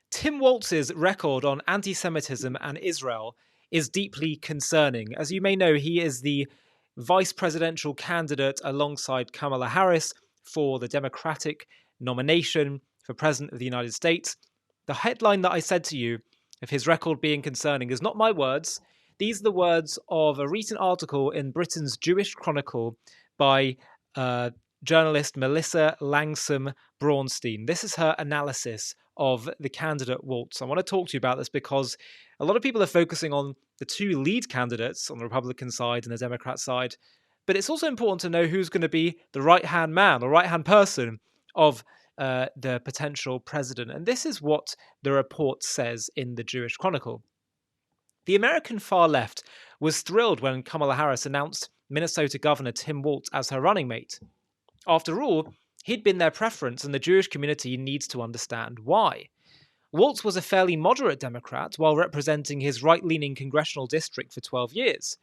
Tim Walz's record on anti-Semitism and Israel is deeply concerning. As you may know, he is the vice presidential candidate alongside Kamala Harris for the Democratic nomination for President of the United States. The headline that I said to you of his record being concerning is not my words. These are the words of a recent article in Britain's Jewish Chronicle by journalist Melissa Langsam Braunstein. This is her analysis of the candidate Waltz. I want to talk to you about this because a lot of people are focusing on the two lead candidates on the Republican side and the Democrat side, but it's also important to know who's going to be the right-hand man or right-hand person of the potential president. And this is what the report says in the Jewish Chronicle. The American far left was thrilled when Kamala Harris announced Minnesota Governor Tim Walz as her running mate. After all, he'd been their preference, and the Jewish community needs to understand why. Waltz was a fairly moderate Democrat while representing his right-leaning congressional district for 12 years.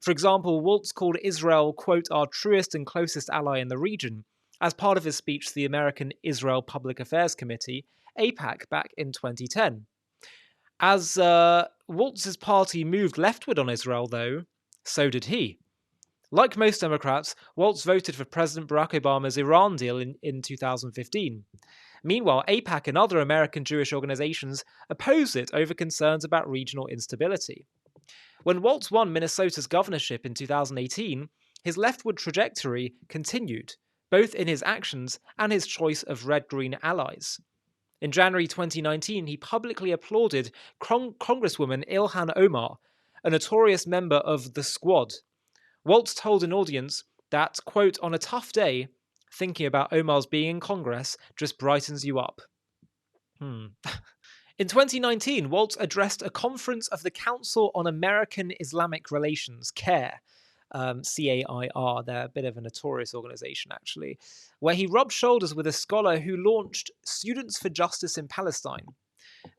For example, Waltz called Israel, quote, our truest and closest ally in the region, as part of his speech to the American Israel Public Affairs Committee, AIPAC, back in 2010. As Waltz's party moved leftward on Israel, though, so did he. Like most Democrats, Waltz voted for President Barack Obama's Iran deal in 2015. Meanwhile, AIPAC and other American Jewish organizations opposed it over concerns about regional instability. When Waltz won Minnesota's governorship in 2018, his leftward trajectory continued, both in his actions and his choice of red-green allies. In January 2019, he publicly applauded Congresswoman Ilhan Omar, a notorious member of the Squad. Waltz told an audience that, quote, on a tough day, thinking about Omar's being in Congress just brightens you up. In 2019, Waltz addressed a conference of the Council on American Islamic Relations, CAIR, CAIR, they're a bit of a notorious organization actually, where he rubbed shoulders with a scholar who launched Students for Justice in Palestine,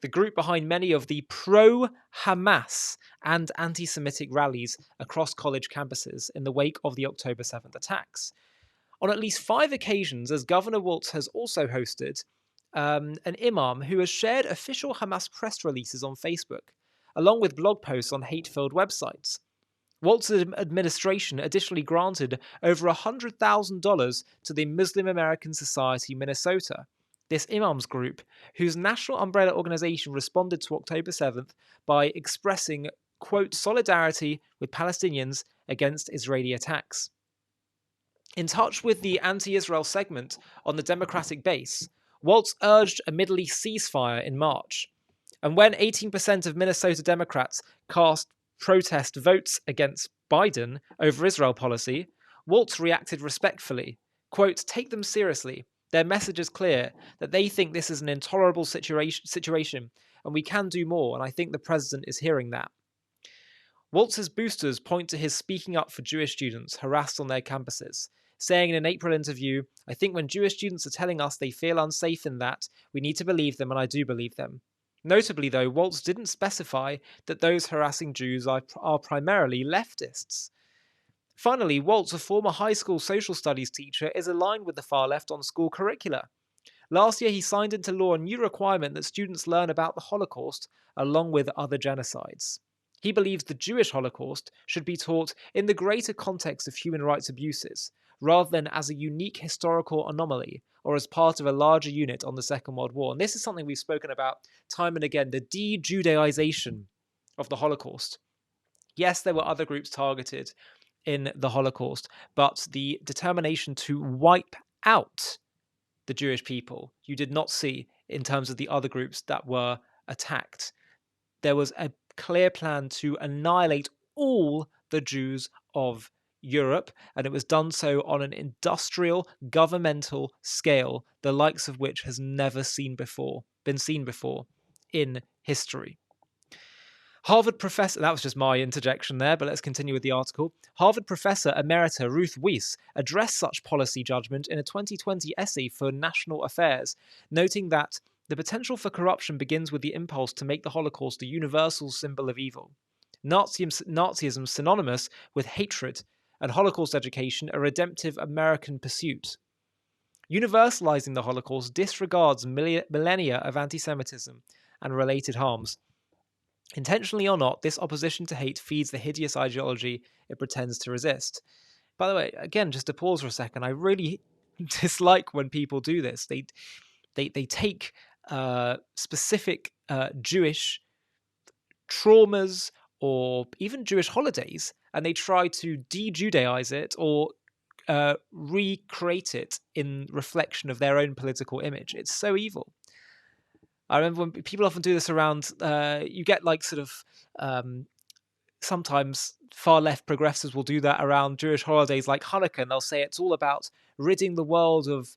the group behind many of the pro-Hamas and anti-Semitic rallies across college campuses in the wake of the October 7th attacks. On at least 5 occasions, as Governor Waltz has also hosted an imam who has shared official Hamas press releases on Facebook, along with blog posts on hate-filled websites. Waltz's administration additionally granted over $100,000 to the Muslim American Society Minnesota, this imams group, whose national umbrella organization responded to October 7th by expressing, quote, solidarity with Palestinians against Israeli attacks. In touch with the anti-Israel segment on the Democratic base, Waltz urged a Middle East ceasefire in March. And when 18% of Minnesota Democrats cast protest votes against Biden over Israel policy, Waltz reacted respectfully. Quote, take them seriously. Their message is clear that they think this is an intolerable situation and we can do more, and I think the president is hearing that. Waltz's boosters point to his speaking up for Jewish students harassed on their campuses, saying in an April interview, I think when Jewish students are telling us they feel unsafe in that, we need to believe them, and I do believe them. Notably, though, Waltz didn't specify that those harassing Jews are primarily leftists. Finally, Waltz, a former high school social studies teacher, is aligned with the far left on school curricula. Last year, he signed into law a new requirement that students learn about the Holocaust along with other genocides. He believes the Jewish Holocaust should be taught in the greater context of human rights abuses, rather than as a unique historical anomaly or as part of a larger unit on the Second World War. And this is something we've spoken about time and again, the de-Judaization of the Holocaust. Yes, there were other groups targeted in the Holocaust, but the determination to wipe out the Jewish people, you did not see in terms of the other groups that were attacked. There was a clear plan to annihilate all the Jews of Europe, and it was done so on an industrial, governmental scale, the likes of which has never been seen before in history. Harvard professor, that was just my interjection there, but let's continue with the article. Harvard professor emerita Ruth Weiss addressed such policy judgment in a 2020 essay for National Affairs, noting that the potential for corruption begins with the impulse to make the Holocaust a universal symbol of evil. Nazism synonymous with hatred, and Holocaust education a redemptive American pursuit. Universalizing the Holocaust disregards millennia of anti-Semitism and related harms. Intentionally or not, this opposition to hate feeds the hideous ideology it pretends to resist. By the way, again, just to pause for a second, I really dislike when people do this. They take specific Jewish traumas or even Jewish holidays, and they try to de-Judaize it or recreate it in reflection of their own political image. It's so evil. I remember when people often do this around, you get like sort of sometimes far left progressives will do that around Jewish holidays like Hanukkah, and they'll say it's all about ridding the world of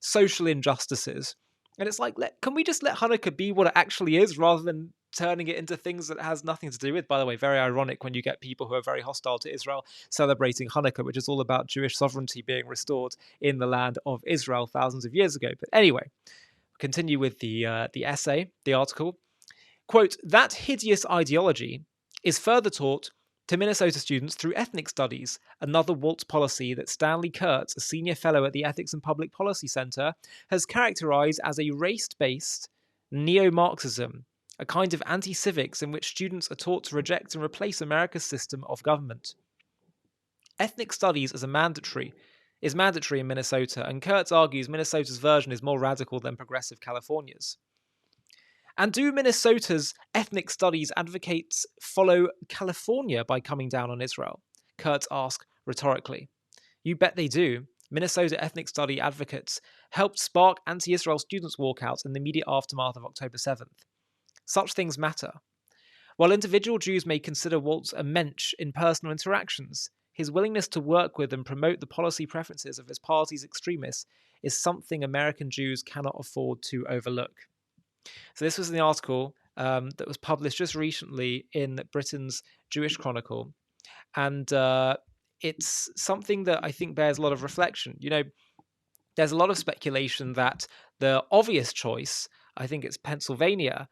social injustices. And it's like, can we just let Hanukkah be what it actually is rather than turning it into things that it has nothing to do with? By the way, very ironic when you get people who are very hostile to Israel celebrating Hanukkah, which is all about Jewish sovereignty being restored in the land of Israel thousands of years ago. But anyway, continue with the essay, the article. Quote, that hideous ideology is further taught to Minnesota students through ethnic studies, another Waltz policy that Stanley Kurtz, a senior fellow at the Ethics and Public Policy Center, has characterized as a race-based neo-Marxism, a kind of anti-civics in which students are taught to reject and replace America's system of government. Ethnic studies is mandatory in Minnesota, and Kurtz argues Minnesota's version is more radical than progressive California's. And do Minnesota's ethnic studies advocates follow California by coming down on Israel? Kurtz asked rhetorically. You bet they do. Minnesota ethnic study advocates helped spark anti-Israel students' walkouts in the immediate aftermath of October 7th. Such things matter. While individual Jews may consider Waltz a mensch in personal interactions, his willingness to work with and promote the policy preferences of his party's extremists is something American Jews cannot afford to overlook. So this was an article that was published just recently in Britain's Jewish Chronicle. And it's something that I think bears a lot of reflection. You know, there's a lot of speculation that the obvious choice, I think it's Pennsylvania's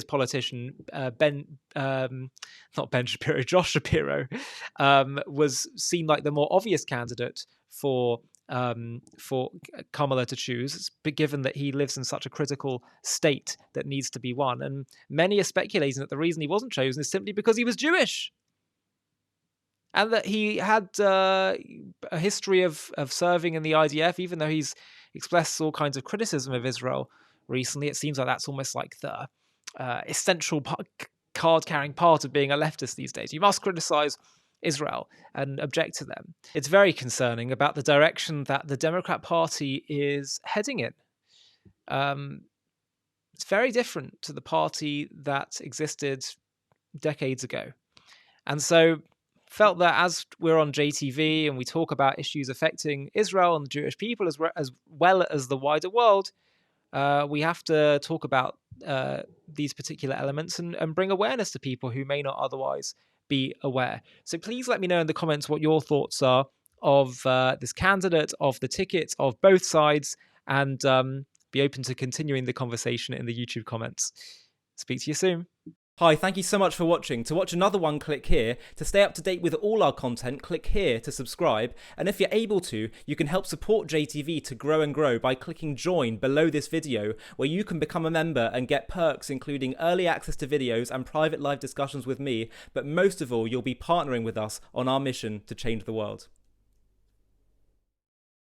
politician, Josh Shapiro, was seen like the more obvious candidate for Kamala to choose, given that he lives in such a critical state that needs to be won. And many are speculating that the reason he wasn't chosen is simply because he was Jewish, and that he had a history of serving in the IDF, even though he's expressed all kinds of criticism of Israel recently. It seems like that's almost like the essential card-carrying part of being a leftist these days. You must criticize Israel and object to them. It's very concerning about the direction that the Democrat Party is heading in. It's very different to the party that existed decades ago. And so felt that as we're on JTV and we talk about issues affecting Israel and the Jewish people as well as the wider world, we have to talk about these particular elements and bring awareness to people who may not otherwise be aware. So please let me know in the comments what your thoughts are of this candidate, of the tickets, of both sides, and be open to continuing the conversation in the YouTube comments. Speak to you soon. Hi, thank you so much for watching. To watch another one, click here. To stay up to date with all our content, click here to subscribe. And if you're able to, you can help support JTV to grow and grow by clicking join below this video, where you can become a member and get perks including early access to videos and private live discussions with me. But most of all, you'll be partnering with us on our mission to change the world.